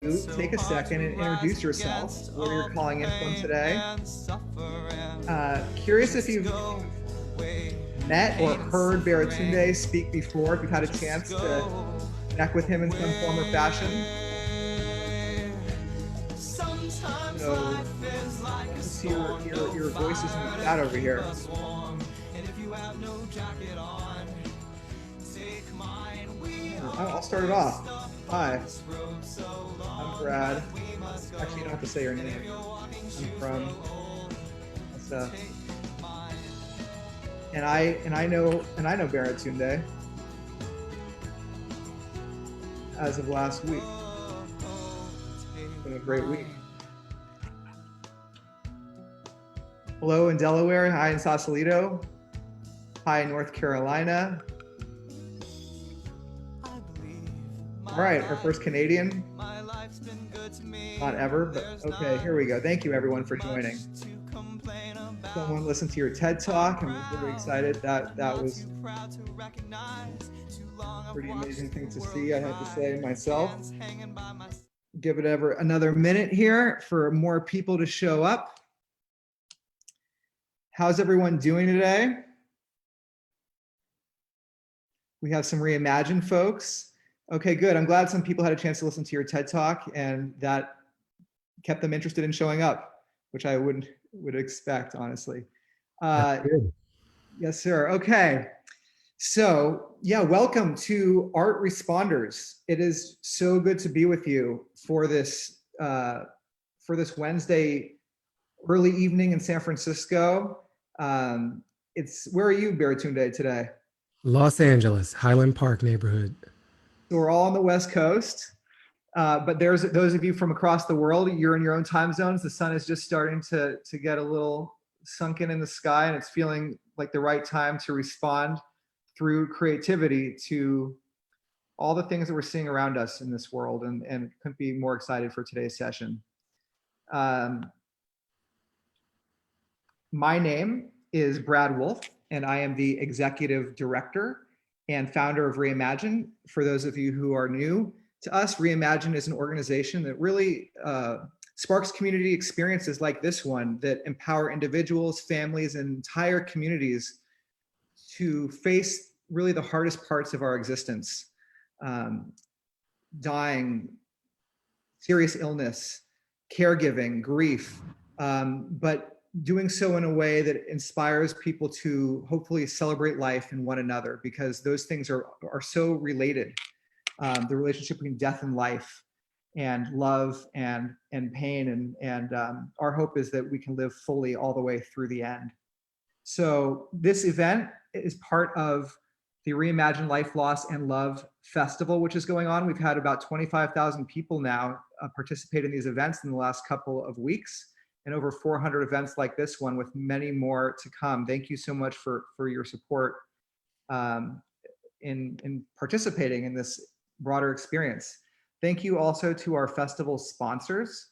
take a second and introduce yourself, where you're calling in from today. Curious if you've met or heard Baratunde speak before, if you've had a chance to connect with him in some form or fashion. To see your voices in the chat over here. I'll start it off. Hi, I'm Brad. Actually, you don't have to say your name. I'm from. And I know Baratunde as of last week. It's been a great week. Hello in Delaware. Hi in Sausalito. Hi in North Carolina. All right, our first Canadian. Not ever, but okay, here we go. Thank you everyone for joining. Someone listened to your TED Talk. I'm really excited. That was a pretty amazing thing to see, I have to say myself. Give it another minute here for more people to show up. How's everyone doing today? We have some Reimagine folks. Okay, good. I'm glad some people had a chance to listen to your TED Talk and that kept them interested in showing up, which I would expect, honestly. Yes, sir. Okay. So yeah, welcome to Art Responders. It is so good to be with you for this Wednesday early evening in San Francisco. Where are you, Baratunde, today? Los Angeles, Highland Park neighborhood. So we're all on the West Coast, but there's those of you from across the world, you're in your own time zones. The sun is just starting to get a little sunken in the sky, and it's feeling like the right time to respond through creativity to all the things that we're seeing around us in this world, and couldn't be more excited for today's session. My name is Brad Wolf, and I am the executive director and founder of Reimagine. For those of you who are new to us, Reimagine is an organization that really sparks community experiences like this one that empower individuals, families, and entire communities to face really the hardest parts of our existence. Dying, serious illness, caregiving, grief, but doing so in a way that inspires people to hopefully celebrate life and one another, because those things are so related. The relationship between death and life, and love and pain, and our hope is that we can live fully all the way through the end. So this event is part of the Reimagine Life, Loss, and Love Festival, which is going on. We've had about 25,000 people now participate in these events in the last couple of weeks, and over 400 events like this one, with many more to come. Thank you so much for your support in participating in this broader experience. Thank you also to our festival sponsors.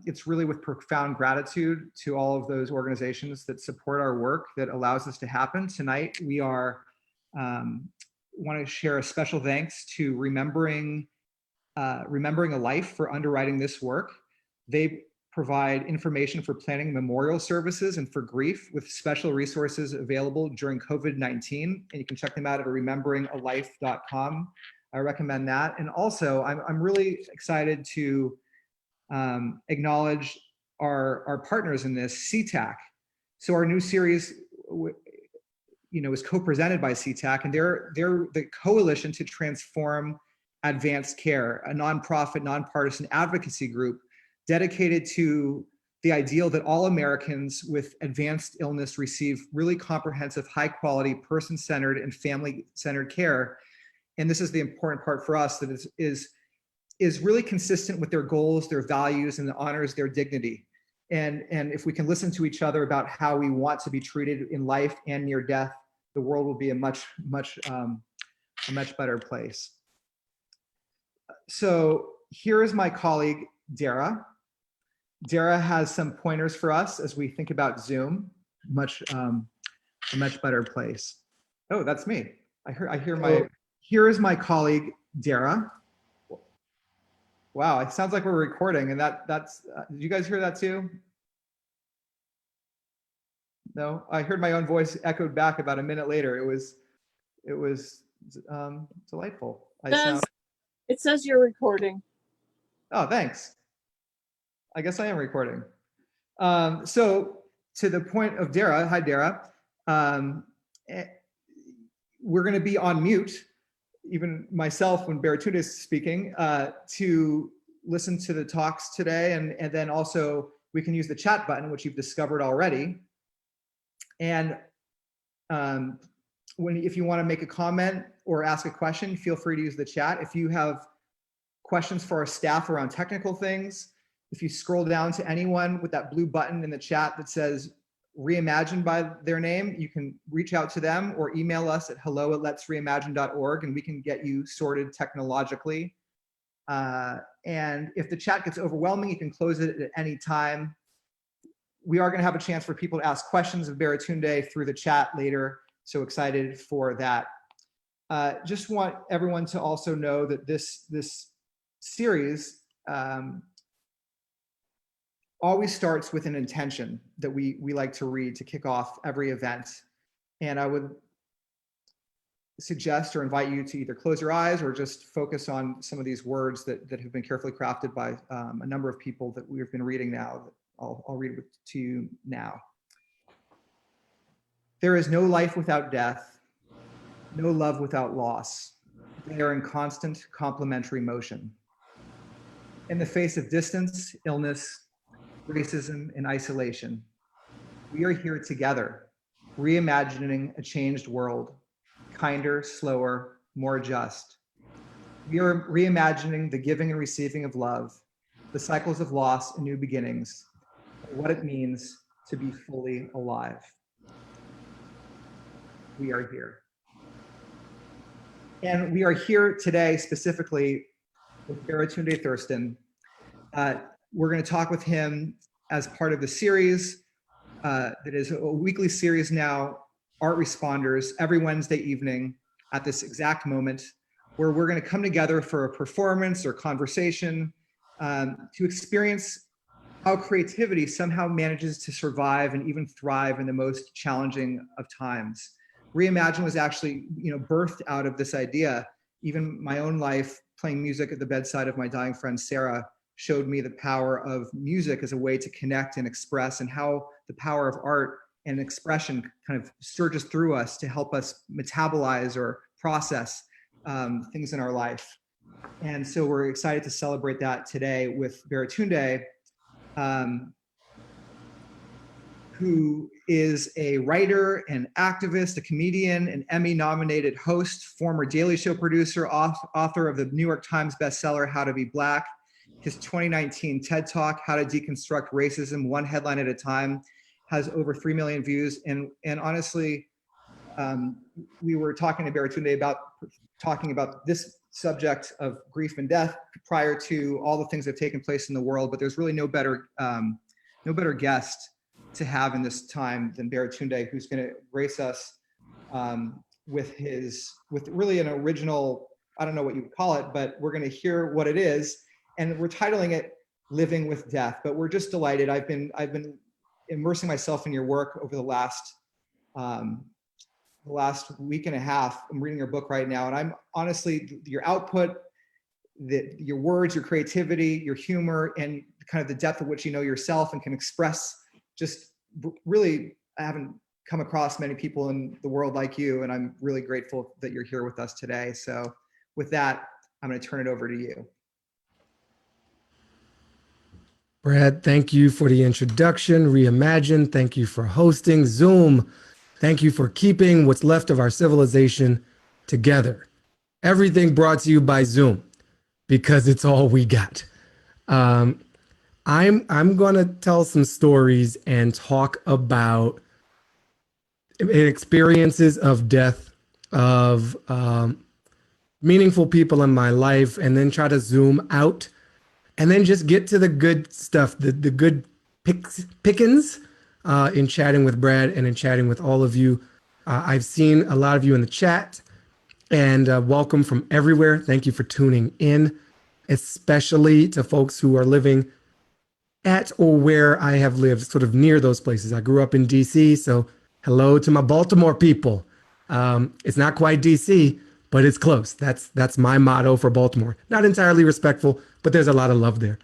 It's really with profound gratitude to all of those organizations that support our work that allows this to happen. Tonight, we want to share a special thanks to Remembering a Life for underwriting this work. They provide information for planning memorial services and for grief, with special resources available during COVID-19. And you can check them out at rememberingalife.com. I recommend that. And also, I'm really excited to acknowledge our partners in this, CTAC. So our new series, is co-presented by CTAC, and they're the Coalition to Transform Advanced Care, a nonprofit, nonpartisan advocacy group dedicated to the ideal that all Americans with advanced illness receive really comprehensive, high-quality, person-centered and family-centered care. And this is the important part for us, that is really consistent with their goals, their values, and honors their dignity. And if we can listen to each other about how we want to be treated in life and near death, the world will be a much better place. So here is my colleague, Dara. Dara has some pointers for us as we think about Zoom, a much better place. Oh, that's me. Here is my colleague, Dara. Wow, it sounds like we're recording, and that's. Did you guys hear that too? No, I heard my own voice echoed back about a minute later. It was delightful. I Says sound. it says you're recording. Oh, thanks. I guess I am recording. So to the point of Dara, hi Dara. Um, eh, we're going to be on mute, even myself when Baratunde is speaking, to listen to the talks today, and then also we can use the chat button, which you've discovered already. And if you want to make a comment or ask a question, feel free to use the chat. If you have questions for our staff around technical things, if you scroll down to anyone with that blue button in the chat that says Reimagine by their name, you can reach out to them or email us at hello@letsreimagine.org, and we can get you sorted technologically. And if the chat gets overwhelming, you can close it at any time. We are going to have a chance for people to ask questions of Baratunde through the chat later. So excited for that. Just want everyone to also know that this series always starts with an intention that we like to read to kick off every event. And I would suggest or invite you to either close your eyes or just focus on some of these words that have been carefully crafted by a number of people that we've been reading now. I'll read it to you now. There is no life without death, no love without loss. They are in constant complementary motion. In the face of distance, illness, racism, and isolation, we are here together, reimagining a changed world, kinder, slower, more just. We are reimagining the giving and receiving of love, the cycles of loss and new beginnings, what it means to be fully alive. We are here. And we are here today specifically with Baratunde Thurston. We're going to talk with him as part of the series that is a weekly series now, Art Responders, every Wednesday evening at this exact moment, where we're going to come together for a performance or conversation to experience how creativity somehow manages to survive and even thrive in the most challenging of times. Reimagine was actually, birthed out of this idea. Even my own life, playing music at the bedside of my dying friend Sarah, showed me the power of music as a way to connect and express, and how the power of art and expression kind of surges through us to help us metabolize or process things in our life. And so we're excited to celebrate that today with Baratunde, who is a writer, an activist, a comedian, an Emmy-nominated host, former Daily Show producer, author of the New York Times bestseller, How to Be Black. His 2019 TED Talk, How to Deconstruct Racism, One Headline at a Time, has over 3 million views. And honestly, we were talking to Baratunde about talking about this subject of grief and death prior to all the things that have taken place in the world, but there's really no better guest to have in this time than Baratunde, who's going to grace us with really an original, I don't know what you would call it, but we're going to hear what it is. And we're titling it Living with Death, but we're just delighted. I've been immersing myself in your work over the last week and a half. I'm reading your book right now, and I'm honestly, your output, your words, your creativity, your humor, and kind of the depth of which you know yourself and can express, just really, I haven't come across many people in the world like you, and I'm really grateful that you're here with us today. So with that, I'm going to turn it over to you. Brad, thank you for the introduction. Reimagine, thank you for hosting. Zoom, thank you for keeping what's left of our civilization together. Everything brought to you by Zoom, because it's all we got. I'm going to tell some stories and talk about experiences of death of meaningful people in my life, and then try to zoom out and then just get to the good stuff, the good pickings in chatting with Brad and in chatting with all of you. I've seen a lot of you in the chat, and welcome from everywhere. Thank you for tuning in. especially to folks who are living at or where I have lived, sort of near those places. I grew up in DC, so hello to my Baltimore people. It's not quite DC, but it's close. That's my motto for Baltimore. Not entirely respectful, but there's a lot of love there.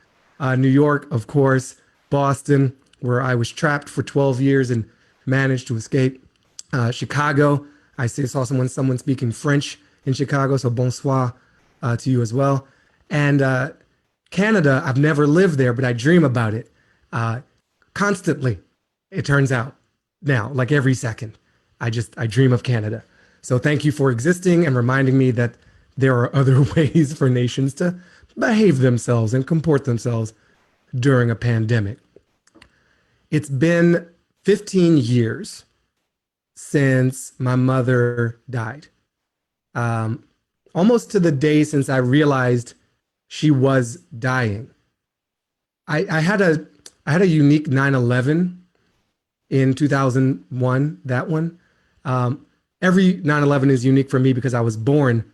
New York, of course, Boston, where I was trapped for 12 years and managed to escape. Chicago, saw someone speaking French in Chicago, so bonsoir to you as well. And Canada, I've never lived there, but I dream about it constantly. It turns out now, like every second, I dream of Canada. So thank you for existing and reminding me that there are other ways for nations to behave themselves and comport themselves during a pandemic. It's been 15 years since my mother died. Almost to the day since I realized she was dying. I had a unique 9/11 in 2001, that one. Every 9/11 is unique for me because I was born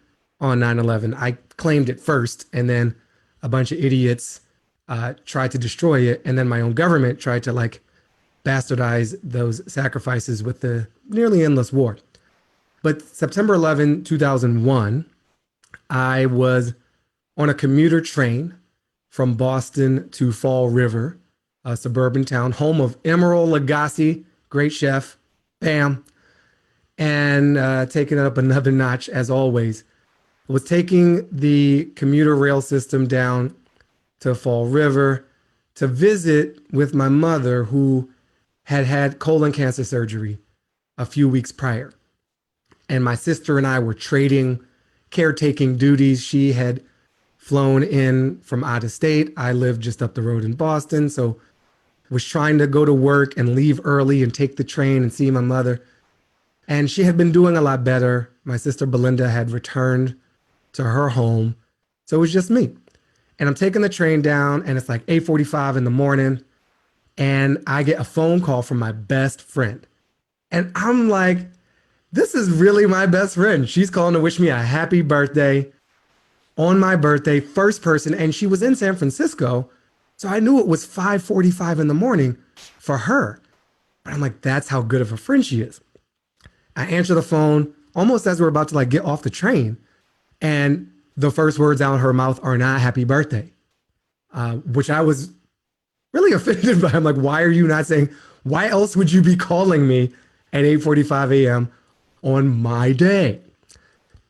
on 9/11. I claimed it first, and then a bunch of idiots tried to destroy it, and then my own government tried to bastardize those sacrifices with the nearly endless war. But September 11, 2001, I was on a commuter train from Boston to Fall River, a suburban town, home of Emeril Lagasse, great chef, bam, and taking it up another notch as always. Was taking the commuter rail system down to Fall River to visit with my mother, who had had colon cancer surgery a few weeks prior. And my sister and I were trading caretaking duties. She had flown in from out of state. I lived just up the road in Boston, so was trying to go to work and leave early and take the train and see my mother. And she had been doing a lot better. My sister Belinda had returned to her home. So it was just me. And I'm taking the train down, and it's like 8:45 in the morning. And I get a phone call from my best friend. And I'm like, this is really my best friend. She's calling to wish me a happy birthday on my birthday, first person. And she was in San Francisco. So I knew it was 5:45 in the morning for her. But I'm like, that's how good of a friend she is. I answer the phone almost as we're about to get off the train. And the first words out of her mouth are not happy birthday, which I was really offended by. I'm like, why are you not saying, why else would you be calling me at 8:45 a.m. on my day?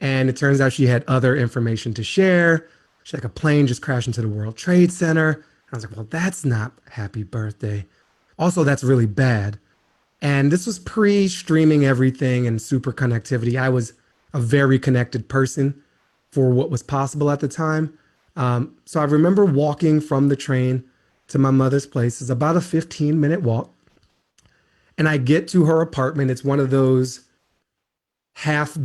And it turns out she had other information to share. She's like, a plane just crashed into the World Trade Center. I was like, well, that's not happy birthday. Also, that's really bad. And this was pre-streaming everything and super connectivity. I was a very connected person for what was possible at the time. So I remember walking from the train to my mother's place. It's about a 15-minute walk. And I get to her apartment. It's one of those half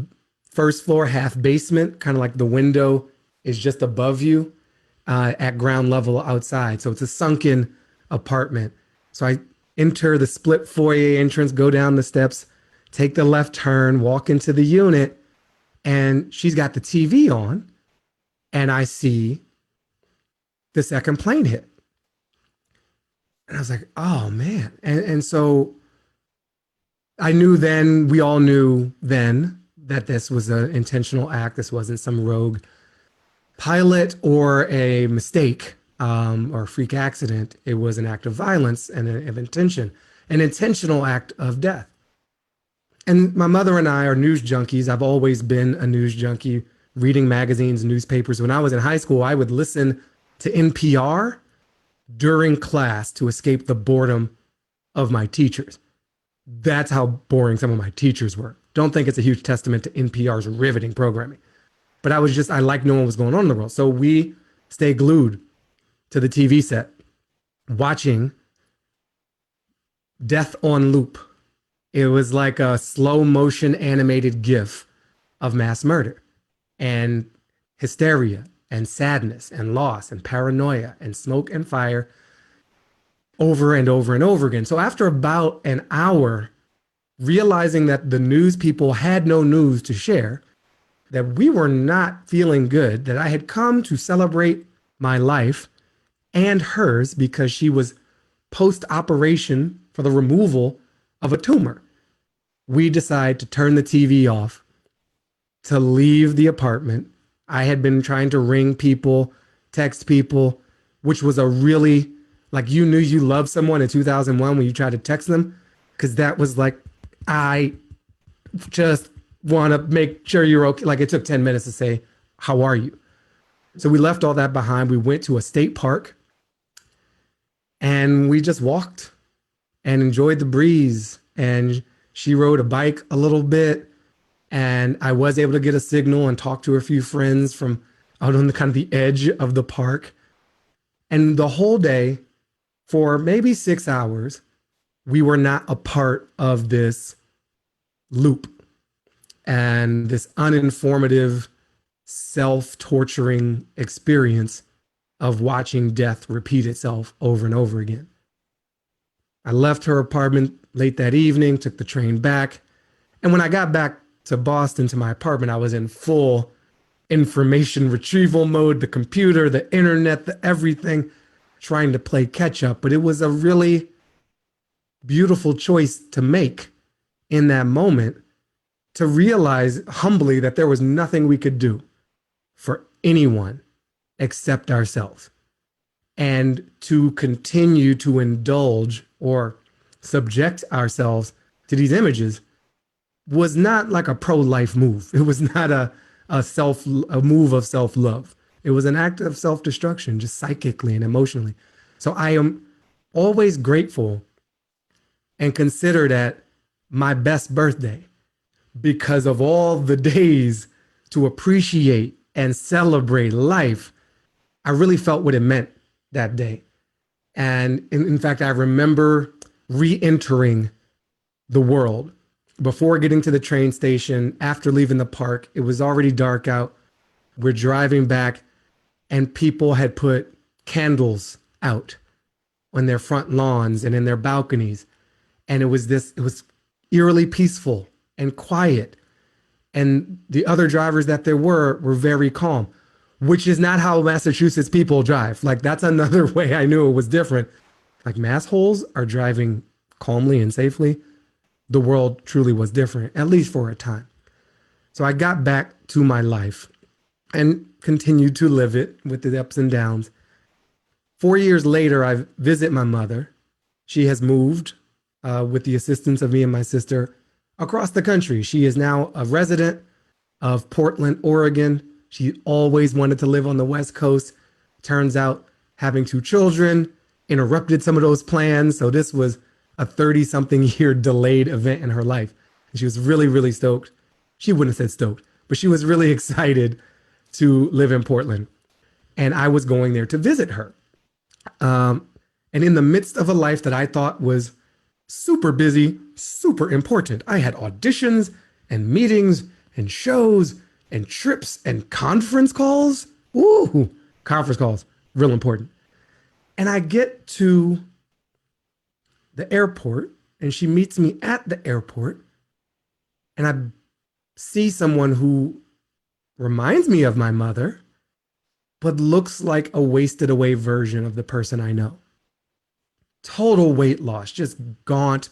first floor, half basement, kind of like the window is just above you at ground level outside. So it's a sunken apartment. So I enter the split foyer entrance, go down the steps, take the left turn, walk into the unit, and she's got the TV on, and I see the second plane hit. And I was like, oh man. And so I knew then, we all knew then, that this was an intentional act. This wasn't some rogue pilot or a mistake or a freak accident. It was an act of violence and of intention, an intentional act of death. And my mother and I are news junkies. I've always been a news junkie, reading magazines, newspapers. When I was in high school, I would listen to NPR during class to escape the boredom of my teachers. That's how boring some of my teachers were. Don't think it's a huge testament to NPR's riveting programming. But I like knowing what's going on in the world. So we stay glued to the TV set, watching Death on Loop. It was like a slow motion animated GIF of mass murder and hysteria and sadness and loss and paranoia and smoke and fire over and over and over again. So after about an hour, realizing that the news people had no news to share, that we were not feeling good, that I had come to celebrate my life and hers because she was post-operation for the removal of a tumor. We decided to turn the TV off, to leave the apartment. I had been trying to ring people, text people, which was a really, like, you knew you loved someone in 2001 when you tried to text them, because that was like, I just want to make sure you're okay. Like, it took 10 minutes to say, how are you? So we left all that behind. We went to a state park and we just walked and enjoyed the breeze. And she rode a bike a little bit. And I was able to get a signal and talk to a few friends from out on the kind of the edge of the park. And the whole day, for maybe 6 hours, we were not a part of this loop and this uninformative, self-torturing experience of watching death repeat itself over and over again. I left her apartment late that evening, took the train back. And when I got back to Boston, to my apartment, I was in full information retrieval mode, the computer, the internet, the everything, trying to play catch up. But it was a really beautiful choice to make in that moment, to realize humbly that there was nothing we could do for anyone except ourselves. And to continue to indulge or subject ourselves to these images was not like a pro-life move. It was not a move of self-love. It was an act of self-destruction, just psychically and emotionally. So I am always grateful and consider that my best birthday, because of all the days to appreciate and celebrate life. I really felt what it meant that day. And in fact, I remember re-entering the world before getting to the train station. After leaving the park, it was already dark out. We're driving back and people had put candles out on their front lawns and in their balconies. And it was eerily peaceful and quiet. And the other drivers that there were very calm, which is not how Massachusetts people drive. Like, that's another way I knew it was different. Like, massholes are driving calmly and safely. The world truly was different, at least for a time. So I got back to my life and continued to live it with the ups and downs. 4 years later, I visit my mother. She has moved with the assistance of me and my sister across the country. She is now a resident of Portland, Oregon. She always wanted to live on the West Coast. Turns out having 2 children interrupted some of those plans. So this was a 30-something year delayed event in her life. And she was really, really stoked. She wouldn't have said stoked, but she was really excited to live in Portland. And I was going there to visit her. And in the midst of a life that I thought was super busy, super important, I had auditions and meetings and shows and trips and conference calls. Ooh, conference calls, real important. And I get to the airport and she meets me at the airport. And I see someone who reminds me of my mother, but looks like a wasted away version of the person I know. Total weight loss, just gaunt,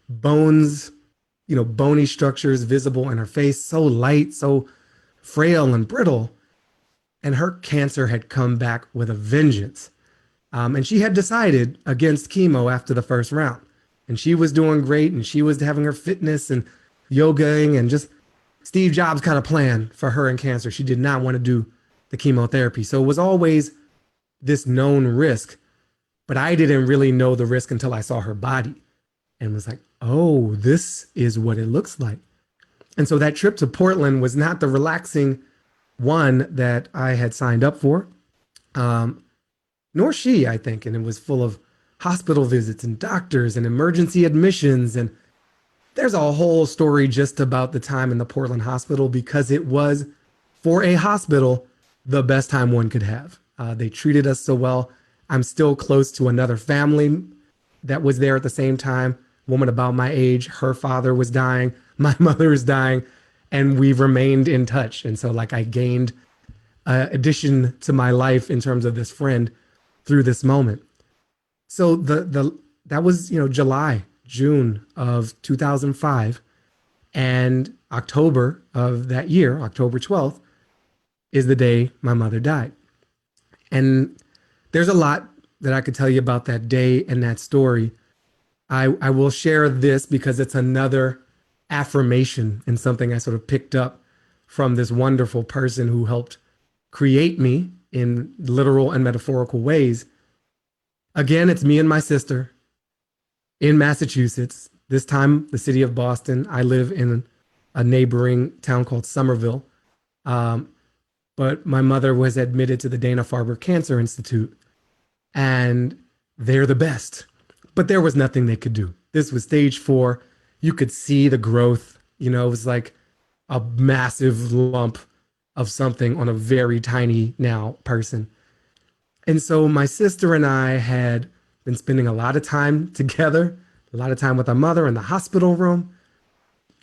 bones, bony structures visible in her face, so light, so frail and brittle. And her cancer had come back with a vengeance. And she had decided against chemo after the first round. And she was doing great, and she was having her fitness and yogaing and just Steve Jobs kind of plan for her and cancer. She did not want to do the chemotherapy. So it was always this known risk. But I didn't really know the risk until I saw her body and was like, oh, this is what it looks like. And so that trip to Portland was not the relaxing one that I had signed up for, nor she, I think. And it was full of hospital visits and doctors and emergency admissions. And there's a whole story just about the time in the Portland hospital, because it was, for a hospital, the best time one could have. They treated us so well. I'm still close to another family that was there at the same time, woman about my age. Her father was dying. My mother is dying. And we've remained in touch. And so I gained addition to my life in terms of this friend through this moment. So that was, July, June of 2005, and October of that year, October 12th, is the day my mother died. And there's a lot that I could tell you about that day and that story. I will share this because it's another affirmation and something I sort of picked up from this wonderful person who helped create me in literal and metaphorical ways. Again, it's me and my sister in Massachusetts, this time the city of Boston. I live in a neighboring town called Somerville. But my mother was admitted to the Dana-Farber Cancer Institute, and they're the best. But there was nothing they could do. This was stage 4. You could see the growth. It was like a massive lump of something on a very tiny now person. And so my sister and I had been spending a lot of time together, a lot of time with our mother in the hospital room,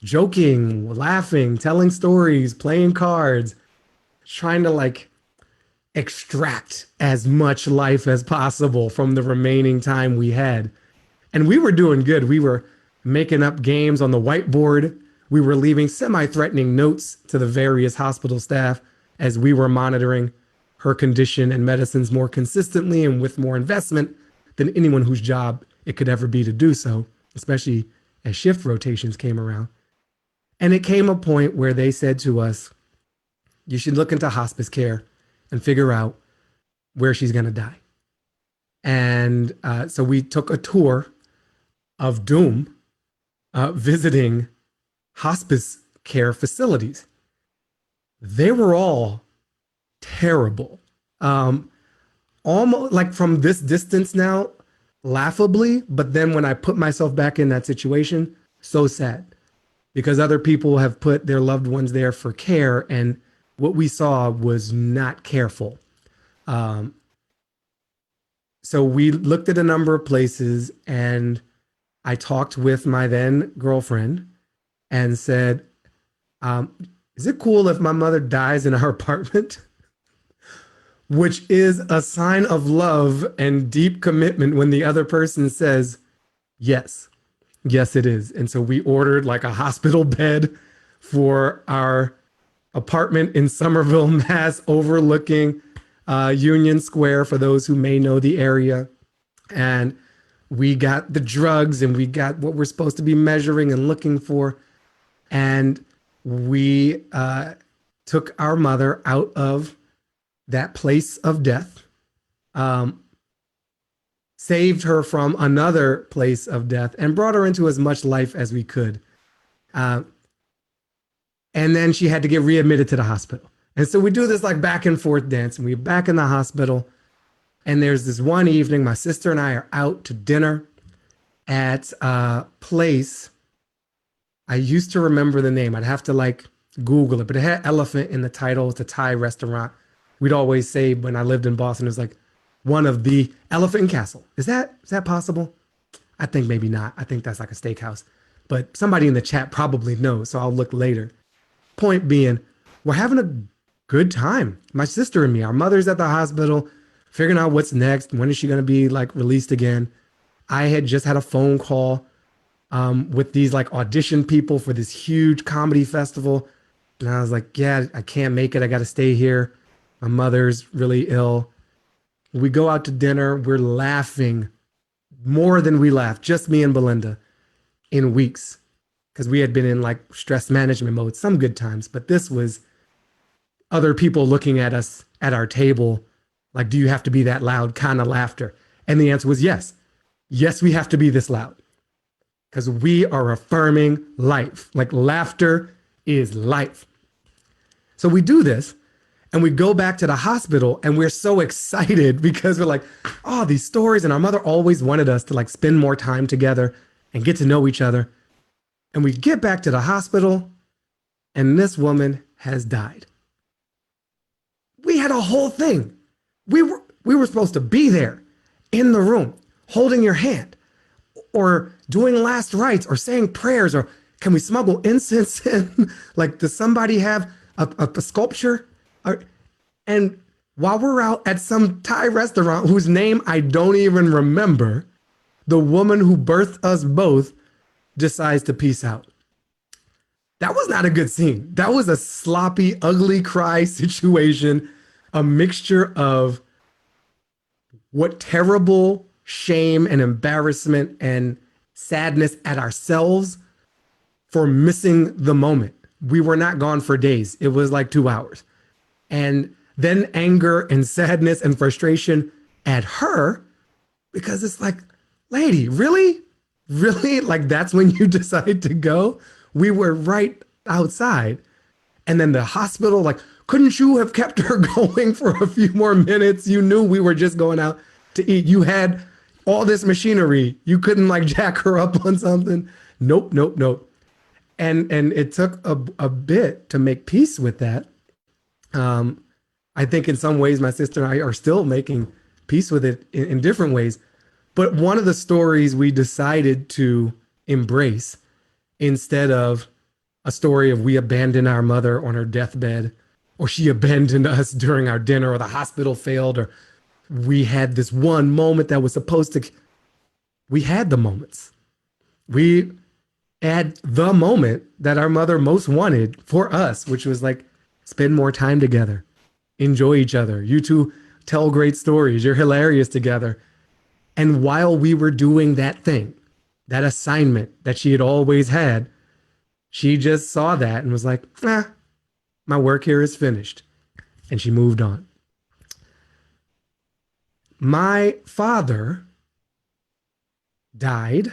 joking, laughing, telling stories, playing cards, trying to extract as much life as possible from the remaining time we had. And we were doing good. We were making up games on the whiteboard. We were leaving semi-threatening notes to the various hospital staff as we were monitoring her condition and medicines more consistently and with more investment than anyone whose job it could ever be to do so, especially as shift rotations came around. And it came a point where they said to us, you should look into hospice care and figure out where she's going to die. And so we took a tour of Doom, visiting hospice care facilities. They were all terrible. Almost like from this distance now, laughably, but then when I put myself back in that situation, so sad. Because other people have put their loved ones there for care, and what we saw was not careful. So we looked at a number of places, and I talked with my then girlfriend and said, is it cool if my mother dies in our apartment? Which is a sign of love and deep commitment when the other person says, yes, yes, it is. And so we ordered a hospital bed for our apartment in Somerville, Mass, overlooking Union Square, for those who may know the area. And we got the drugs and we got what we're supposed to be measuring and looking for. And we took our mother out of that place of death, saved her from another place of death, and brought her into as much life as we could. And then she had to get readmitted to the hospital. And so we do this back and forth dance, and we're back in the hospital. And there's this one evening, my sister and I are out to dinner at a place. I used to remember the name. I'd have to Google it, but it had elephant in the title. It's a Thai restaurant. We'd always say when I lived in Boston, it was one of the Elephant and Castle. Is that possible? I think maybe not. I think that's a steakhouse, but somebody in the chat probably knows, so I'll look later. Point being, we're having a good time. My sister and me, our mother's at the hospital, figuring out what's next. When is she going to be released again? I had just had a phone call with these audition people for this huge comedy festival. And I was yeah, I can't make it. I got to stay here. My mother's really ill. We go out to dinner. We're laughing more than we laughed, just me and Belinda, in weeks. Because we had been in stress management mode, some good times, but this was other people looking at us at our table, do you have to be that loud kind of laughter? And the answer was yes. Yes, we have to be this loud. Because we are affirming life. Laughter is life. So we do this, and we go back to the hospital, and we're so excited because we're oh, these stories. And our mother always wanted us to spend more time together and get to know each other. And we get back to the hospital, and this woman has died. We had a whole thing. We were supposed to be there in the room, holding your hand, or doing last rites, or saying prayers, or can we smuggle incense in? Does somebody have a sculpture? And And while we're out at some Thai restaurant whose name I don't even remember, the woman who birthed us both decides to peace out. That was not a good scene. That was a sloppy, ugly cry situation, a mixture of what terrible shame and embarrassment and sadness at ourselves for missing the moment. We were not gone for days. It was like 2 hours. And then anger and sadness and frustration at her, because it's like, lady, really? Really? Like, that's when you decide to go? We were right outside. And then the hospital, like, couldn't you have kept her going for a few more minutes? You knew we were just going out to eat. You had all this machinery. You couldn't like jack her up on something. Nope, nope, nope. And it took a bit to make peace with that. I think in some ways my sister and I are still making peace with it in different ways. But one of the stories we decided to embrace, instead of a story of we abandoned our mother on her deathbed, or she abandoned us during our dinner, or the hospital failed, or we had this one moment that was supposed to, we had the moments. We had the moment that our mother most wanted for us, which was like, spend more time together, enjoy each other. You two tell great stories. You're hilarious together. And while we were doing that thing, that assignment that she had always had, she just saw that and was like, my work here is finished. And she moved on. My father died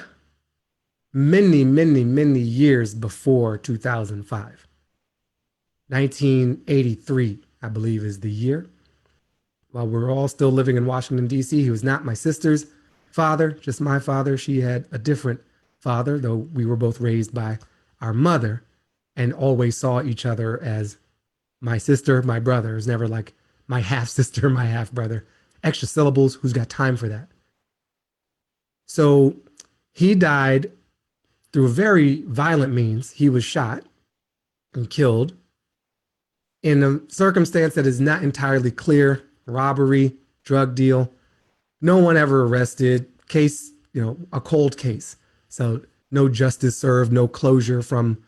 many, many, many years before 2005. 1983, I believe, is the year. While we're all still living in Washington, D.C., he was not my sister's father, just my father. She had a different father, though we were both raised by our mother and always saw each other as my sister, my brother. It was never like my half sister, my half brother. Extra syllables, who's got time for that? So he died through very violent means. He was shot and killed in a circumstance that is not entirely clear. Robbery, drug deal. No one ever arrested. Case, a cold case. So no justice served, no closure from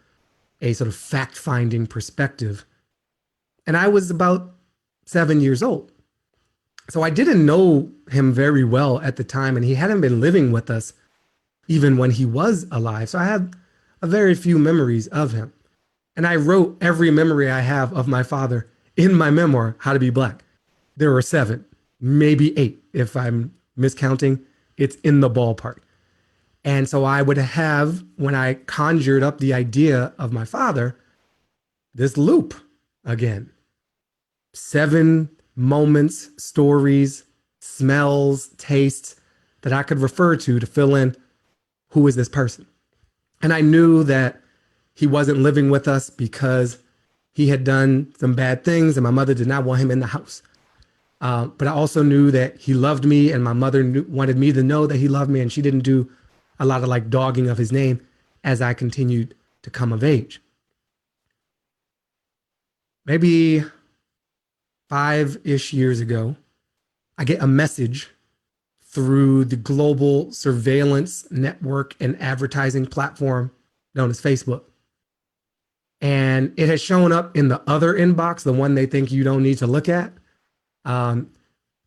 a sort of fact-finding perspective. And I was about 7 years old. So I didn't know him very well at the time, and he hadn't been living with us even when he was alive. So I had a very few memories of him. And I wrote every memory I have of my father in my memoir, How to Be Black. There were 7, maybe 8. If I'm miscounting, it's in the ballpark. And so I would have, when I conjured up the idea of my father, this loop again. 7 moments, stories, smells, tastes that I could refer to fill in who is this person. And I knew that he wasn't living with us because he had done some bad things and my mother did not want him in the house. But I also knew that he loved me, and my mother wanted me to know that he loved me, and she didn't do a lot of like dogging of his name as I continued to come of age. Maybe 5-ish years ago, I get a message through the global surveillance network and advertising platform known as Facebook. And it has shown up in the other inbox, the one they think you don't need to look at. And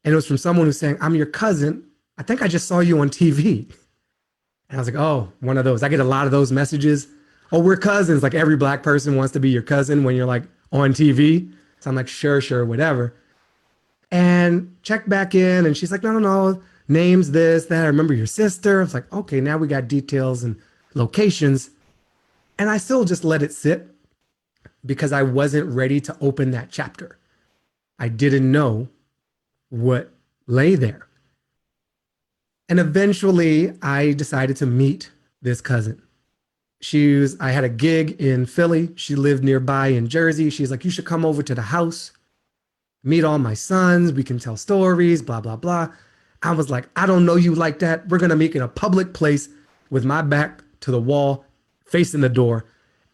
it was from someone who's saying, I'm your cousin. I think I just saw you on TV. And I was like, oh, one of those. I get a lot of those messages. Oh, we're cousins. Like every Black person wants to be your cousin when you're like on TV. So I'm like, sure, whatever. And check back in. And she's like, no. Names this, that. I remember your sister. I was like, okay, now we got details and locations. And I still just let it sit because I wasn't ready to open that chapter. I didn't know what lay there. And eventually I decided to meet this cousin. I had a gig in Philly. She lived nearby in Jersey. She's like, you should come over to the house, meet all my sons. We can tell stories, blah, blah, blah. I was like, I don't know you like that. We're going to make it a public place with my back to the wall, facing the door.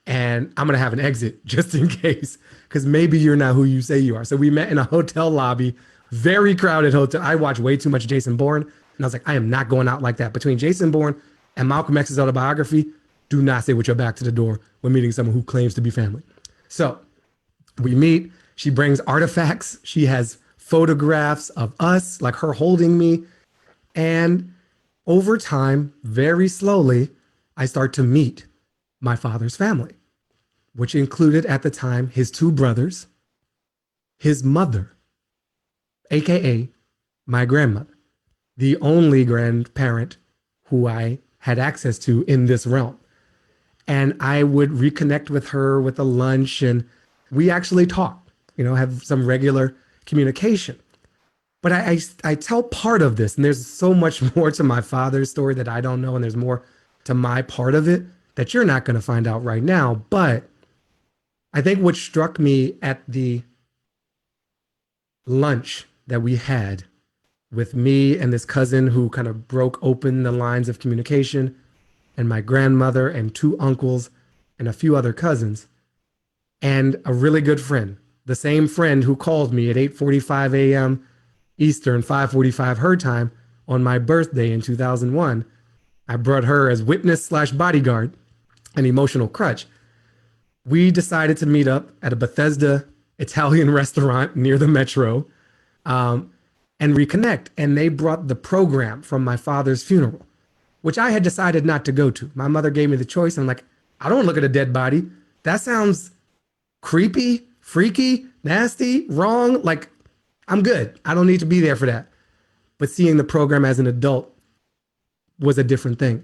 and I'm going to have an exit just in case, because maybe you're not who you say you are. So we met in a hotel lobby, very crowded hotel. I watched way too much Jason Bourne, and I was like, I am not going out like that. Between Jason Bourne and Malcolm X's autobiography, do not sit with your back to the door when meeting someone who claims to be family. So we meet. She brings artifacts. She has photographs of us, like her holding me. And over time, very slowly, I start to meet my father's family, which included at the time his two brothers, his mother, AKA my grandmother, the only grandparent who I had access to in this realm. And I would reconnect with her with a lunch, and we actually talk, have some regular communication. But I tell part of this, and there's so much more to my father's story that I don't know, and there's more to my part of it that you're not going to find out right now. But I think what struck me at the lunch that we had with me and this cousin who kind of broke open the lines of communication, and my grandmother and two uncles and a few other cousins, and a really good friend, the same friend who called me at 8:45 a.m. Eastern, 5:45 her time on my birthday in 2001. I brought her as witness / bodyguard, an emotional crutch. We decided to meet up at a Bethesda Italian restaurant near the metro and reconnect. And they brought the program from my father's funeral, which I had decided not to go to. My mother gave me the choice. I'm like, I don't look at a dead body. That sounds creepy, freaky, nasty, wrong. Like, I'm good. I don't need to be there for that. But seeing the program as an adult was a different thing.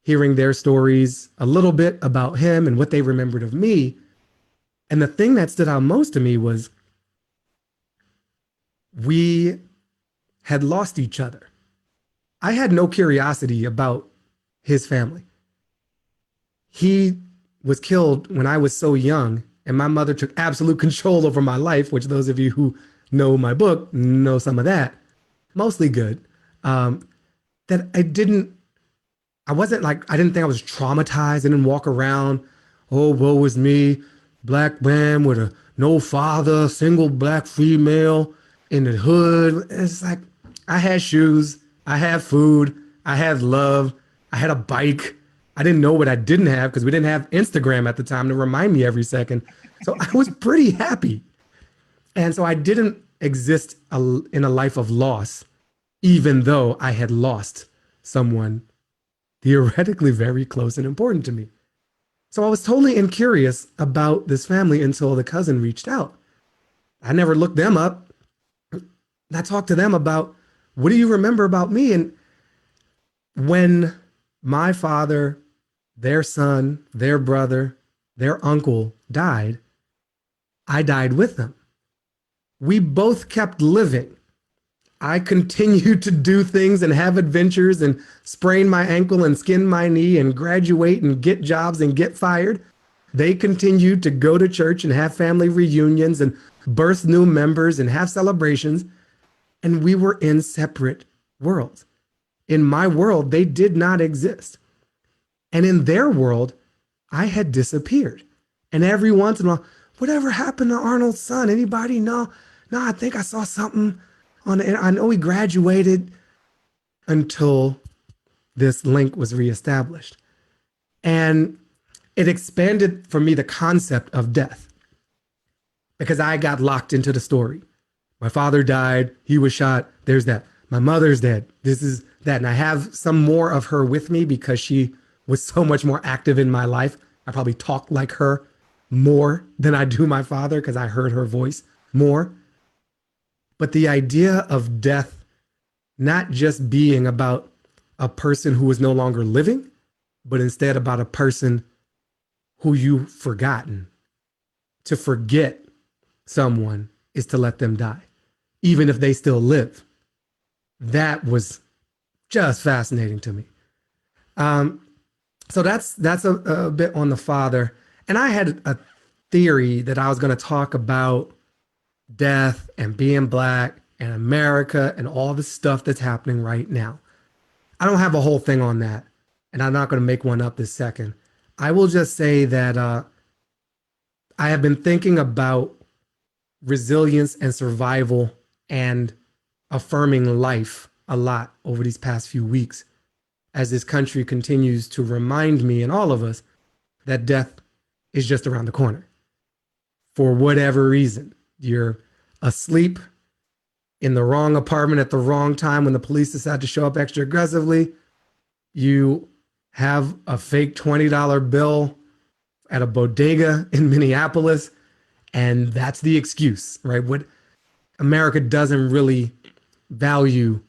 Hearing their stories, a little bit about him and what they remembered of me. And the thing that stood out most to me was we had lost each other. I had no curiosity about his family. He was killed when I was so young, and my mother took absolute control over my life, which those of you who know my book know some of that, mostly good. That I didn't think I was traumatized. I didn't walk around, oh, woe is me, black man with no father, single black female in the hood. It's like, I had shoes, I had food, I had love, I had a bike. I didn't know what I didn't have because we didn't have Instagram at the time to remind me every second. So I was pretty happy. And so I didn't exist in a life of loss, even though I had lost someone theoretically very close and important to me. So I was totally incurious about this family until the cousin reached out. I never looked them up. I talked to them about, what do you remember about me? And when my father, their son, their brother, their uncle died, I died with them. We both kept living. I continued to do things and have adventures and sprain my ankle and skin my knee and graduate and get jobs and get fired. They continued to go to church and have family reunions and birth new members and have celebrations. And we were in separate worlds. In my world, they did not exist. And in their world, I had disappeared. And every once in a while, whatever happened to Arnold's son? Anybody know? No, I think I saw something I know he graduated, until this link was reestablished. And it expanded for me the concept of death, because I got locked into the story. My father died, he was shot, there's that. My mother's dead, this is that. And I have some more of her with me because she was so much more active in my life. I probably talk like her more than I do my father because I heard her voice more. But the idea of death not just being about a person who is no longer living, but instead about a person who you've forgotten. To forget someone is to let them die, even if they still live. That was just fascinating to me. So that's a bit on the father. And I had a theory that I was going to talk about death and being Black and America and all the stuff that's happening right now. I don't have a whole thing on that, and I'm not going to make one up this second. I will just say that I have been thinking about resilience and survival and affirming life a lot over these past few weeks as this country continues to remind me and all of us that death is just around the corner. For whatever reason, you're asleep in the wrong apartment at the wrong time when the police decide to show up extra aggressively. You have a fake $20 bill at a bodega in Minneapolis, and that's the excuse, right? What America doesn't really value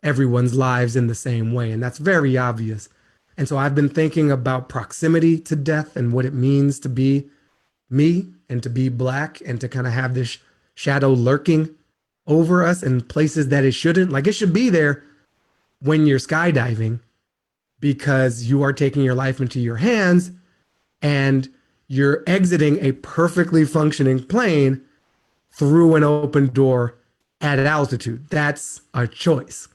everyone's lives in the same way, and that's very obvious. And so I've been thinking about proximity to death and what it means to be me and to be Black and to kind of have this shadow lurking over us in places that it shouldn't. Like, it should be there when you're skydiving because you are taking your life into your hands and you're exiting a perfectly functioning plane through an open door at altitude. That's a choice.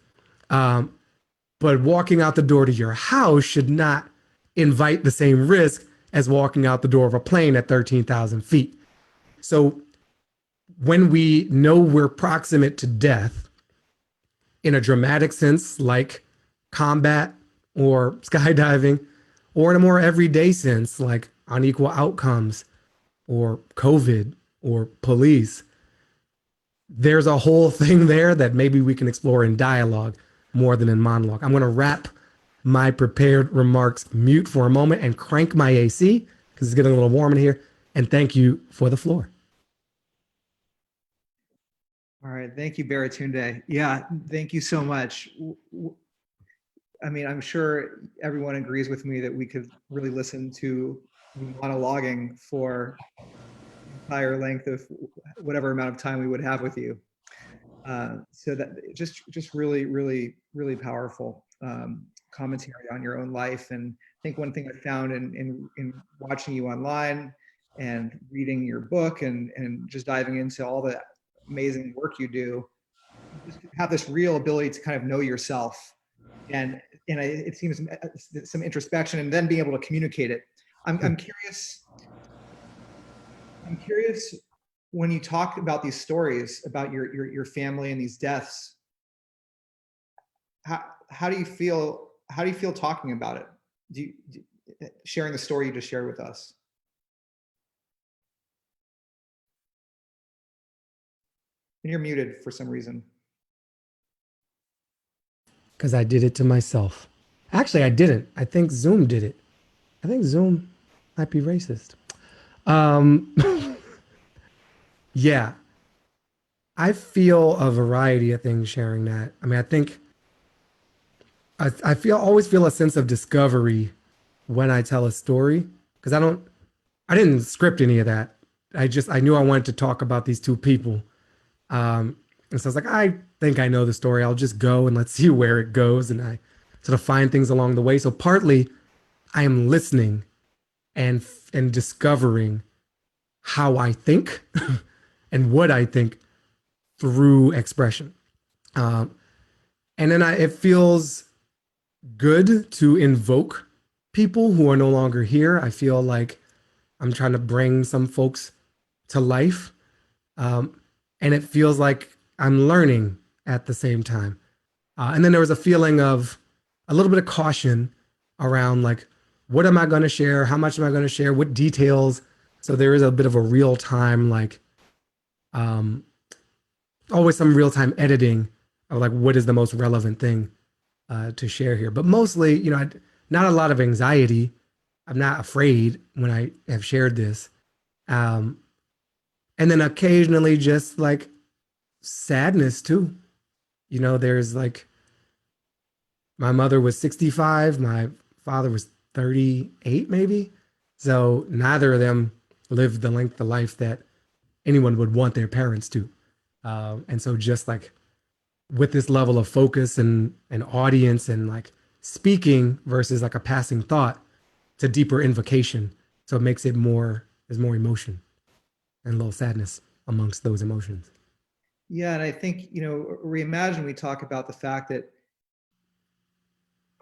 But walking out the door to your house should not invite the same risk as walking out the door of a plane at 13,000 feet. So when we know we're proximate to death in a dramatic sense, like combat or skydiving, or in a more everyday sense, like unequal outcomes or COVID or police, there's a whole thing there that maybe we can explore in dialogue more than in monologue. I'm going to wrap my prepared remarks mute for a moment and crank my AC because it's getting a little warm in here. And thank you for the floor. All right. Thank you, Baratunde. Yeah, thank you so much. I mean, I'm sure everyone agrees with me that we could really listen to monologuing for the entire length of whatever amount of time we would have with you. So that just really, really, really powerful commentary on your own life. And I think one thing I found in watching you online and reading your book and just diving into all the amazing work you do, you just have this real ability to kind of know yourself. And it seems some introspection and then being able to communicate it. I'm curious. I'm curious when you talk about these stories about your family and these deaths. How do you feel? How do you feel talking about it? Sharing the story you just shared with us? And you're muted for some reason. Because I did it to myself. Actually, I didn't. I think Zoom did it. I think Zoom might be racist. Yeah, I feel a variety of things sharing that. I mean, I think I always feel a sense of discovery when I tell a story because I didn't script any of that. I knew I wanted to talk about these two people. And so I was like, I think I know the story. I'll just go and let's see where it goes. And I sort of find things along the way. So partly I am listening and discovering how I think and what I think through expression. And then it feels good to invoke people who are no longer here. I feel like I'm trying to bring some folks to life. And it feels like I'm learning at the same time. And then there was a feeling of a little bit of caution around like, what am I going to share? How much am I going to share? What details? So there is a bit of a real time, like always some real time editing of like, what is the most relevant thing to share here? But mostly, not a lot of anxiety. I'm not afraid when I have shared this. And then occasionally just like sadness too. There's like, my mother was 65, my father was 38 maybe. So neither of them lived the length of life that anyone would want their parents to. And so just like with this level of focus and an audience and like speaking versus like a passing thought, it's a deeper invocation. So it makes it there's more emotion and a little sadness amongst those emotions. Yeah, and I think, reimagine, we talk about the fact that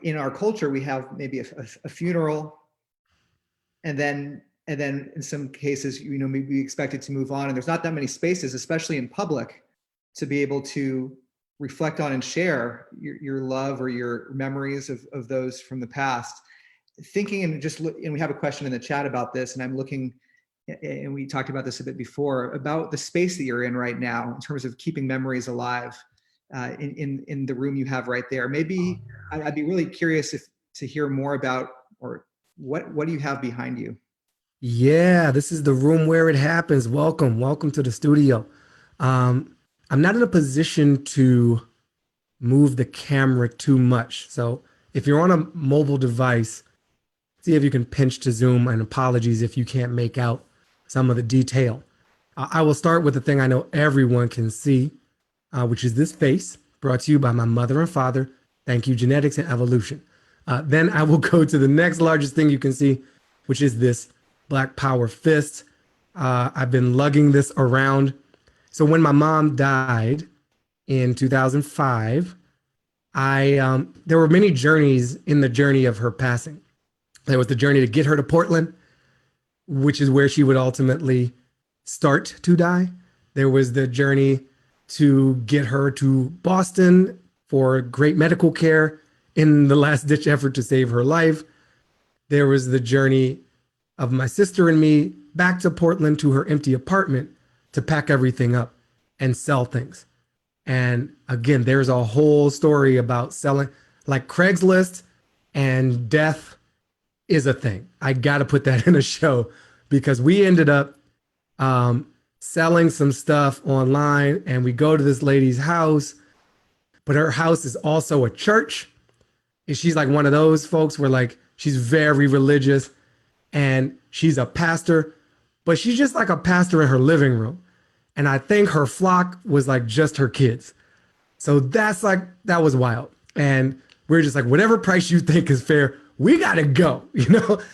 in our culture, we have maybe a funeral and then And then in some cases, maybe we expected to move on, and there's not that many spaces, especially in public, to be able to reflect on and share your love or your memories of those from the past. Thinking and we have a question in the chat about this, and I'm looking, and we talked about this a bit before, about the space that you're in right now in terms of keeping memories alive in the room you have right there. Maybe I'd be really curious to hear more about, or what do you have behind you? Yeah, this is the room where it happens. Welcome to the studio. I'm not in a position to move the camera too much. So if you're on a mobile device, see if you can pinch to zoom, and apologies if you can't make out some of the detail. I will start with the thing I know everyone can see, which is this face, brought to you by my mother and father. Thank you, genetics and evolution. Then I will go to the next largest thing you can see, which is this Black Power fist. I've been lugging this around. So when my mom died in 2005, there were many journeys in the journey of her passing. There was the journey to get her to Portland, which is where she would ultimately start to die. There was the journey to get her to Boston for great medical care in the last ditch effort to save her life. There was the journey of my sister and me back to Portland to her empty apartment to pack everything up and sell things. And again, there's a whole story about selling, like Craigslist and death is a thing. I got to put that in a show, because we ended up selling some stuff online, and we go to this lady's house, but her house is also a church. And she's like one of those folks where like, she's very religious and she's a pastor, but she's just like a pastor in her living room. And I think her flock was like just her kids. So that was wild. And we're just like, whatever price you think is fair, we got to go,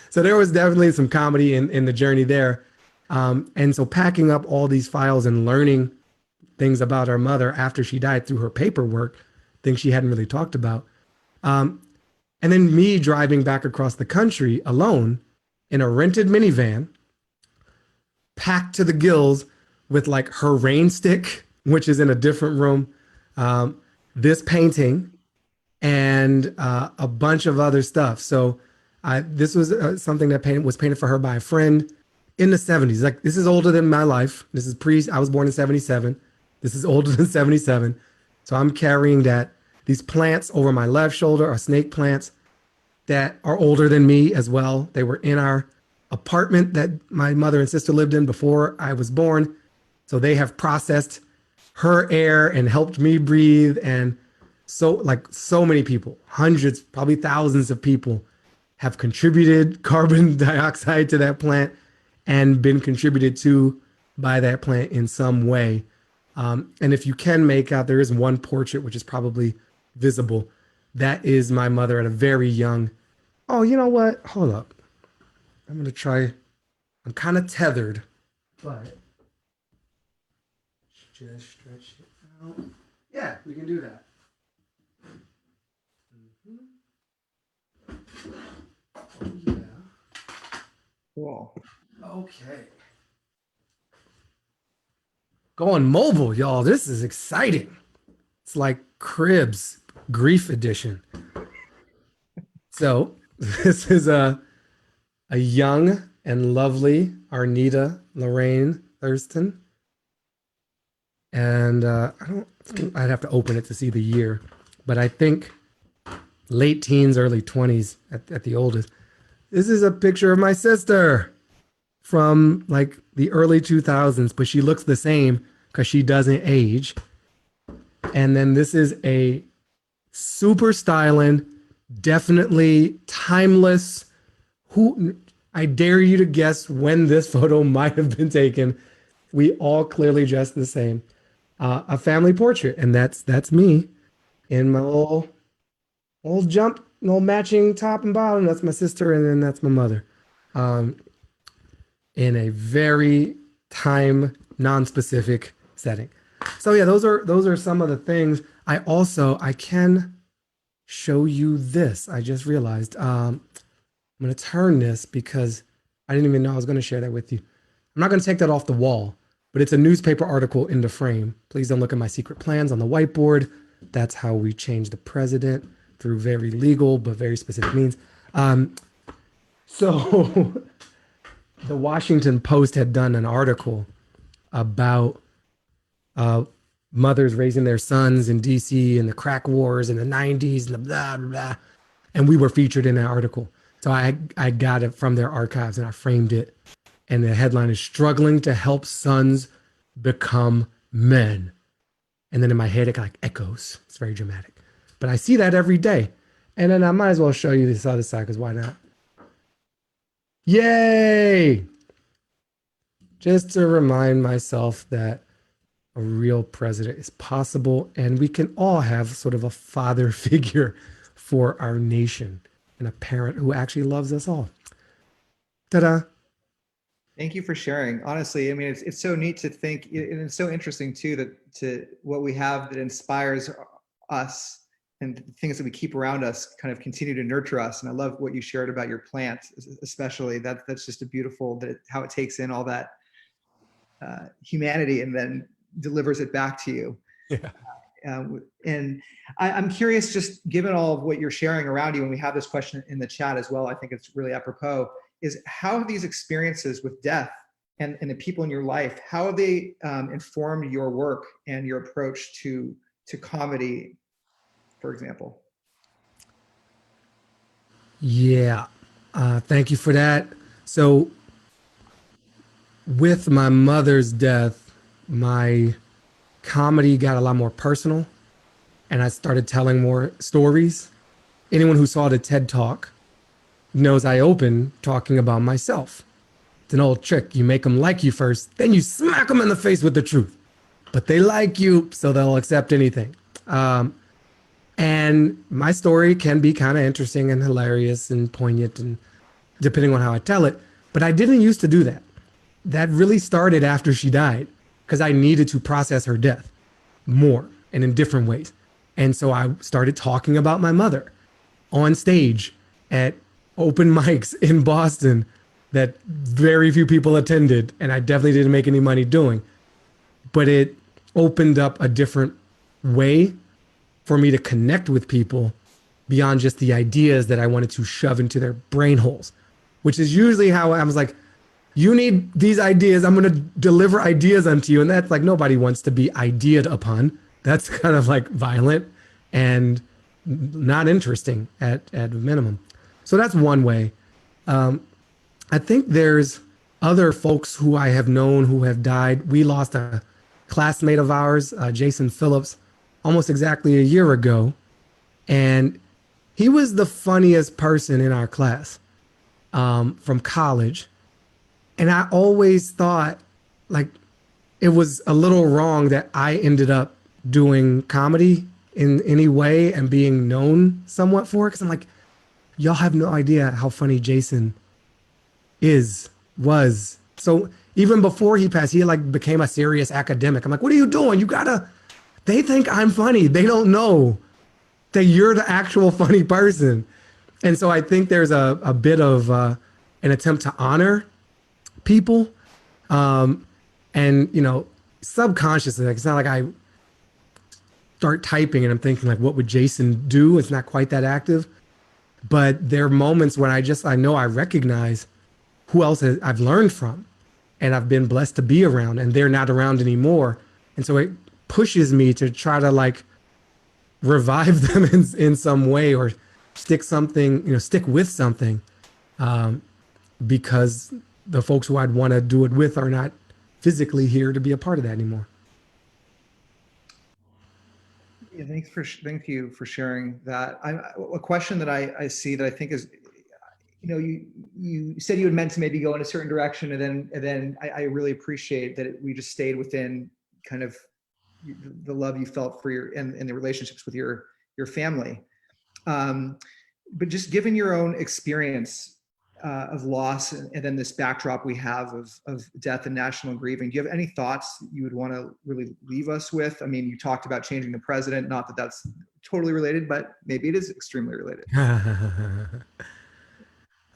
So there was definitely some comedy in the journey there. And so packing up all these files and learning things about our mother after she died through her paperwork, things she hadn't really talked about. And then me driving back across the country alone in a rented minivan, packed to the gills with like her rain stick, which is in a different room, this painting, and a bunch of other stuff. So this was something that was painted for her by a friend in the 70s. Like, this is older than my life. This is I was born in 77. This is older than 77. So I'm carrying these plants over my left shoulder are snake plants that are older than me as well. They were in our apartment that my mother and sister lived in before I was born. So they have processed her air and helped me breathe. And so many people, hundreds, probably thousands of people have contributed carbon dioxide to that plant and been contributed to by that plant in some way. And if you can make out, there is one portrait, which is probably visible. That is my mother at a very young. Oh, you know what? Hold up. I'm going to try. I'm kind of tethered, but just stretch it out. Yeah, we can do that. Oh, yeah. Cool. Okay. Going mobile, y'all. This is exciting. It's like Cribs Grief Edition. So this is a young and lovely Arnita Lorraine Thurston. And I'd have to open it to see the year, but I think late teens, early 20s at the oldest. This is a picture of my sister from like the early 2000s, but she looks the same because she doesn't age. And then this is a super styling, definitely timeless. I dare you to guess when this photo might have been taken. We all clearly dress the same. A family portrait, and that's me in my little matching top and bottom. That's my sister, and then that's my mother. In a very time non-specific setting. So yeah, those are some of the things. I can show you this. I just realized I'm going to turn this because I didn't even know I was going to share that with you. I'm not going to take that off the wall, but it's a newspaper article in the frame. Please don't look at my secret plans on the whiteboard. That's how we change the president through very legal but very specific means. So the Washington Post had done an article about mothers raising their sons in DC and the crack wars in the 90s and the blah, blah, blah. And we were featured in that article. So I got it from their archives and I framed it. And the headline is "Struggling to Help Sons Become Men." And then in my head, it like echoes. It's very dramatic. But I see that every day. And then I might as well show you this other side, because why not? Yay! Just to remind myself that a real president is possible, and we can all have sort of a father figure for our nation and a parent who actually loves us all. Ta-da! Thank you for sharing. Honestly, I mean, it's so neat to think, and it's so interesting too, that to what we have that inspires us and things that we keep around us kind of continue to nurture us. And I love what you shared about your plant, especially. That's just a beautiful, that how it takes in all that humanity and then delivers it back to you. Yeah. And I'm curious, just given all of what you're sharing around you, and we have this question in the chat as well, I think it's really apropos, is how have these experiences with death and the people in your life, how have they informed your work and your approach to comedy, for example? Yeah. Thank you for that. So with my mother's death, my comedy got a lot more personal and I started telling more stories. Anyone who saw the TED Talk knows I open talking about myself. It's an old trick. You make them like you first, then you smack them in the face with the truth. But they like you, so they'll accept anything. And my story can be kind of interesting and hilarious and poignant, and depending on how I tell it. But I didn't used to do that. That really started after she died, because I needed to process her death more and in different ways. And so I started talking about my mother on stage at open mics in Boston that very few people attended, and I definitely didn't make any money doing. But it opened up a different way for me to connect with people beyond just the ideas that I wanted to shove into their brain holes, which is usually how I was like, you need these ideas, I'm going to deliver ideas unto you. And that's like, nobody wants to be ideaed upon. That's kind of like violent and not interesting at minimum. So that's one way. I think there's other folks who I have known who have died. We lost a classmate of ours, Jason Phillips, almost exactly a year ago. And he was the funniest person in our class from college. And I always thought like it was a little wrong that I ended up doing comedy in any way and being known somewhat for it. Cause I'm like, y'all have no idea how funny Jason was. So even before he passed, he like became a serious academic. I'm like, what are you doing? They think I'm funny. They don't know that you're the actual funny person. And so I think there's a bit of an attempt to honor people. And, you know, subconsciously, like, it's not like I start typing and I'm thinking like, what would Jason do? It's not quite that active. But there are moments when I know I recognize who else I've learned from and I've been blessed to be around, and they're not around anymore. And so it pushes me to try to like revive them in some way, or stick with something, because the folks who I'd want to do it with are not physically here to be a part of that anymore. Yeah, thank you for sharing that. A question that I see that I think is, you know, you said you had meant to maybe go in a certain direction, and then I really appreciate that we just stayed within kind of the love you felt for your and the relationships with your family. But just given your own experience of loss, and then this backdrop we have of death and national grieving, do you have any thoughts you would want to really leave us with? I mean, you talked about changing the president, not that that's totally related, but maybe it is extremely related.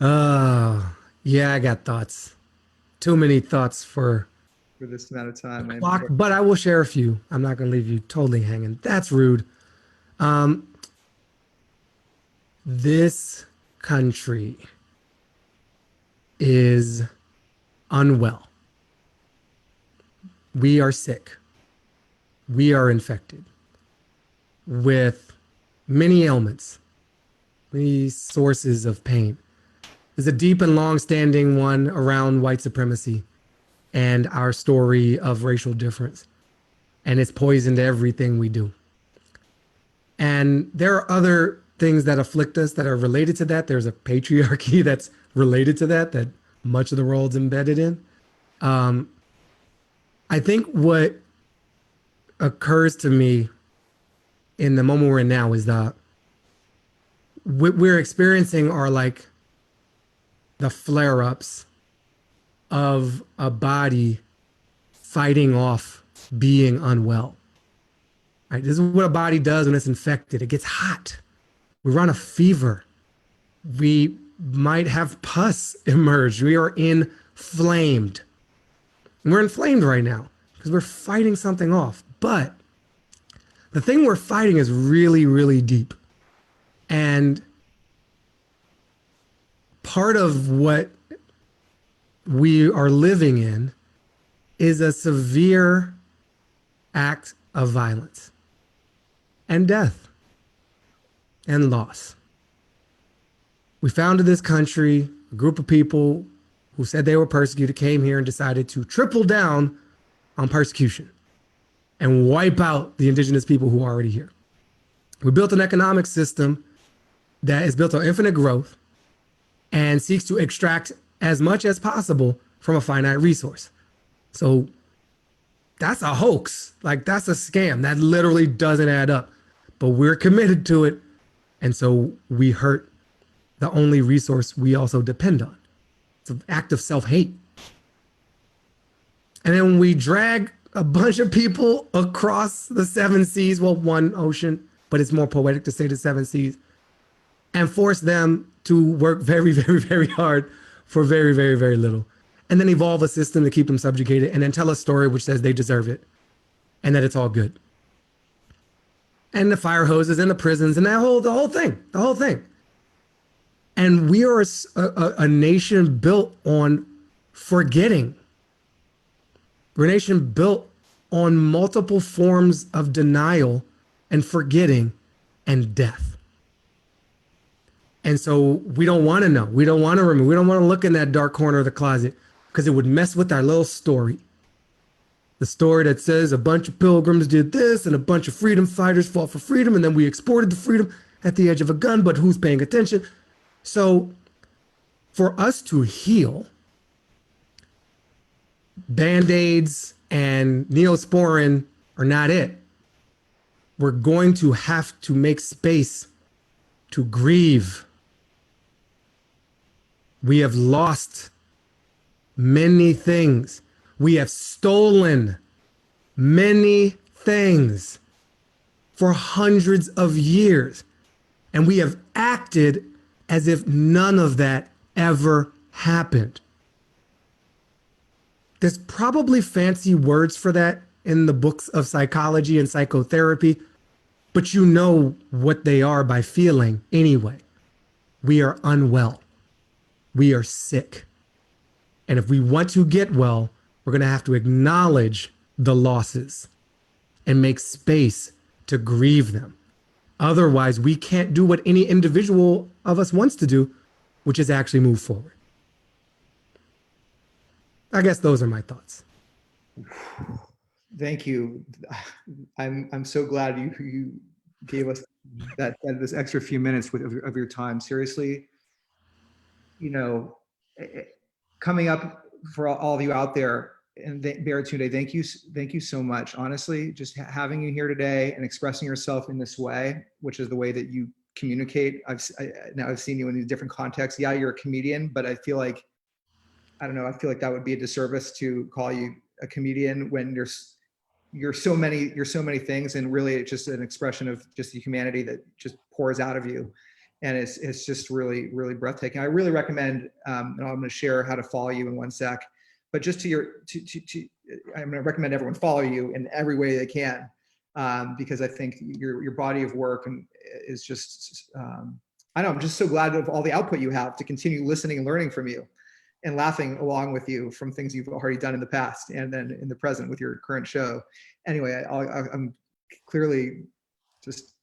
Oh, Yeah, I got thoughts. Too many thoughts for this amount of time. the clock, but I will share a few. I'm not going to leave you totally hanging. That's rude. Um, this country is unwell. We are sick. We are infected with many ailments, many sources of pain. There's a deep and long-standing one around white supremacy and our story of racial difference. And it's poisoned everything we do. And there are other things that afflict us that are related to that. There's a patriarchy that's related to that, that much of the world's embedded in. I think what occurs to me in the moment we're in now is that what we're experiencing are like the flare-ups of a body fighting off being unwell. Right? This is what a body does when it's infected. It gets hot. We run a fever. We might have pus emerge. We are inflamed. And we're inflamed right now because we're fighting something off. But the thing we're fighting is really, really deep. And part of what we are living in is a severe act of violence and death and loss. We founded this country, a group of people who said they were persecuted came here and decided to triple down on persecution and wipe out the indigenous people who are already here. We built an economic system that is built on infinite growth and seeks to extract as much as possible from a finite resource. So that's a hoax. Like, that's a scam. That literally doesn't add up. But we're committed to it. And so we hurt the only resource we also depend on. It's an act of self-hate. And then we drag a bunch of people across the seven seas, well, one ocean, but it's more poetic to say the seven seas, and force them to work very, very, very hard for very, very, very little. And then evolve a system to keep them subjugated, and then tell a story which says they deserve it and that it's all good. And the fire hoses and the prisons and the whole thing. And we are a nation built on forgetting. We're a nation built on multiple forms of denial and forgetting and death. And so we don't want to know. We don't want to remember. We don't want to look in that dark corner of the closet because it would mess with our little story. The story that says a bunch of pilgrims did this and a bunch of freedom fighters fought for freedom, and then we exported the freedom at the edge of a gun, but who's paying attention? So for us to heal, Band-Aids and Neosporin are not it. We're going to have to make space to grieve. We have lost many things. We have stolen many things for hundreds of years. And we have acted as if none of that ever happened. There's probably fancy words for that in the books of psychology and psychotherapy, but you know what they are by feeling anyway. We are unwell. We are sick. And if we want to get well, we're going to have to acknowledge the losses and make space to grieve them. Otherwise, we can't do what any individual of us wants to do, which is actually move forward. I guess those are my thoughts. Thank you. I'm so glad you gave us this extra few minutes of your time. Seriously, coming up for all of you out there, and Baratunde, thank you so much. Honestly, just having you here today and expressing yourself in this way, which is the way that you communicate. Now I've seen you in these different contexts. Yeah, you're a comedian, but I feel like that would be a disservice to call you a comedian when you're so many things, and really it's just an expression of just the humanity that just pours out of you. And it's just really, really breathtaking. I really recommend, and I'm going to share how to follow you in one sec, but just I'm going to recommend everyone follow you in every way they can, because I think your body of work is just, I know, I'm just so glad of all the output you have to continue listening and learning from you and laughing along with you from things you've already done in the past and then in the present with your current show. Anyway, I'm clearly just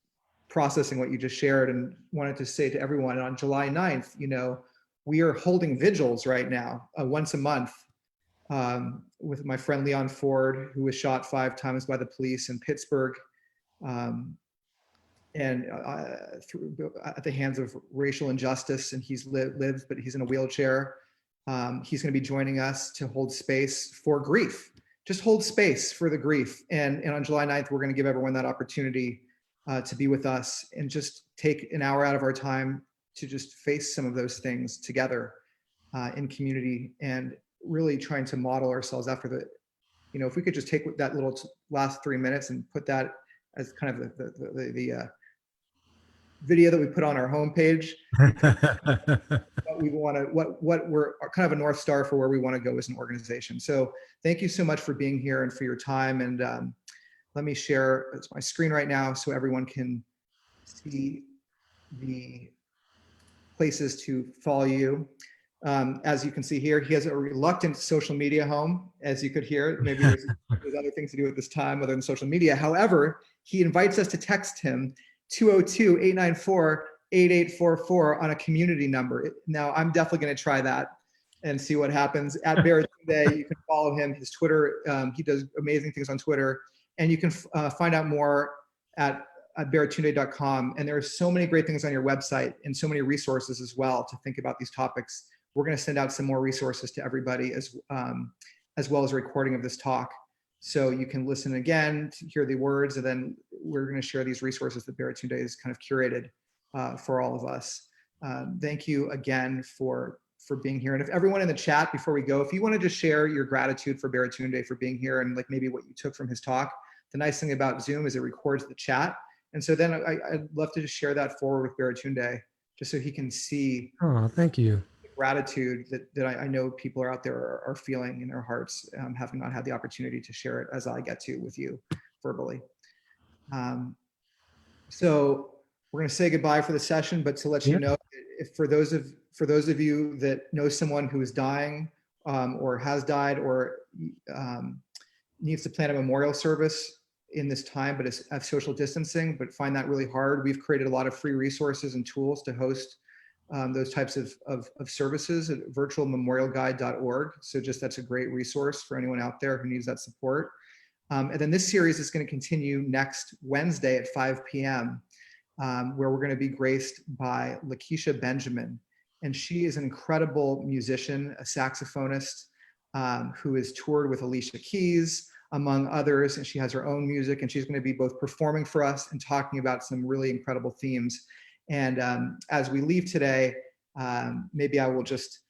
processing what you just shared and wanted to say to everyone on July 9th, we are holding vigils right now, once a month, with my friend Leon Ford, who was shot 5 times by the police in Pittsburgh, and at the hands of racial injustice. And he's lives, but he's in a wheelchair. He's going to be joining us to hold space for grief. Just hold space for the grief. And on July 9th, we're going to give everyone that opportunity to be with us and just take an hour out of our time to just face some of those things together in community, and really trying to model ourselves after if we could just take that little last 3 minutes and put that as kind of the video that we put on our homepage. What we want to, what we're kind of a North Star for where we want to go as an organization. So thank you so much for being here and for your time. And let me share my screen right now so everyone can see the places to follow you. As you can see here, he has a reluctant social media home, as you could hear. Maybe there's other things to do at this time other than social media. However, he invites us to text him 202-894-8844 on a community number. Now, I'm definitely going to try that and see what happens. At baratunde, you can follow him, his Twitter. He does amazing things on Twitter. And you can find out more at baratunde.com. And there are so many great things on your website and so many resources as well to think about these topics. We're going to send out some more resources to everybody as well as a recording of this talk. So you can listen again to hear the words, and then we're going to share these resources that Baratunde has kind of curated for all of us. Thank you again for being here. And if everyone in the chat, before we go, if you want to just share your gratitude for Baratunde for being here and like maybe what you took from his talk. The nice thing about Zoom is it records the chat. And so then I'd love to just share that forward with Baratunde, just so he can see Oh, thank you. the gratitude that I know people are out there are feeling in their hearts, having not had the opportunity to share it as I get to with you verbally. So we're going to say goodbye for the session, but to let you know, if for those of you that know someone who is dying or has died or needs to plan a memorial service in this time, but it's at social distancing, but find that really hard, we've created a lot of free resources and tools to host those types of services at virtualmemorialguide.org. So that's a great resource for anyone out there who needs that support. And then this series is going to continue next Wednesday at 5 p.m., where we're going to be graced by Lakeisha Benjamin. And she is an incredible musician, a saxophonist who has toured with Alicia Keys, among others. And she has her own music, and she's going to be both performing for us and talking about some really incredible themes. And as we leave today, maybe I will just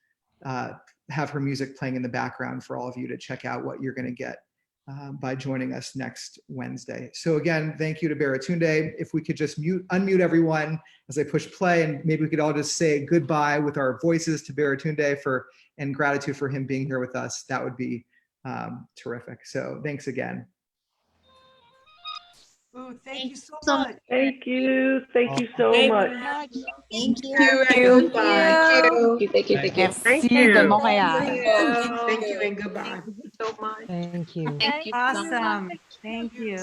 have her music playing in the background for all of you to check out what you're going to get by joining us next Wednesday. So again, thank you to Baratunde. If we could just unmute everyone as I push play, and maybe we could all just say goodbye with our voices to Baratunde and gratitude for him being here with us. That would be terrific. So thanks again. Ooh, thank you so much. Thank you. Thank you so much. Thank you. Thank you. Thank you. Thank you. Thank you and goodbye. So much. Thank you. Thank you. Awesome. Thank you.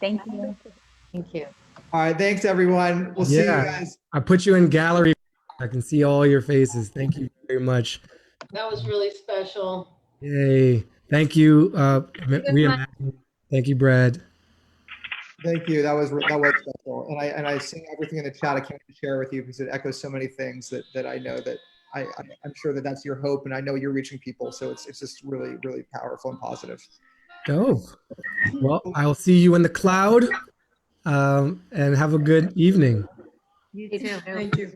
Thank you. Thank you. All right, thanks everyone. We'll see you guys. I put you in gallery. I can see all your faces. Thank you very much. That was really special. Yay. Thank you, Reimagine. Thank you, Brad. Thank you. That was special. And I see everything in the chat. I can't share with you because it echoes so many things that I know that I'm sure that's your hope, and I know you're reaching people. So it's just really, really powerful and positive. Oh, well, I'll see you in the cloud, and have a good evening. You too. Thank you.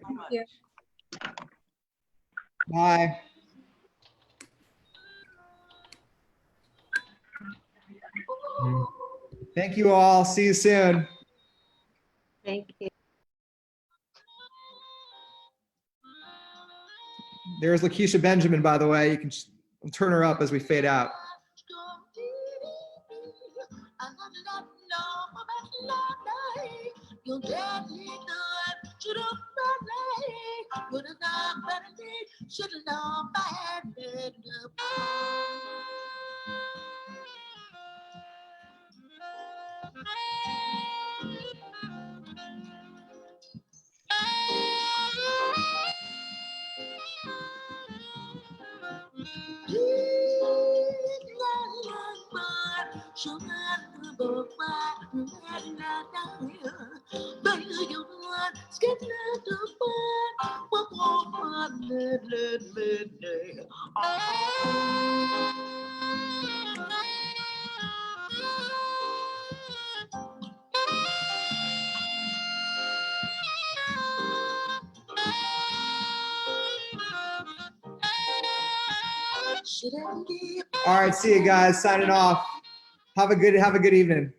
Bye. Thank you all. See you soon. Thank you. There's Lakeisha Benjamin, by the way. You can turn her up as we fade out. All right, see you guys. Signing off. Have a good evening.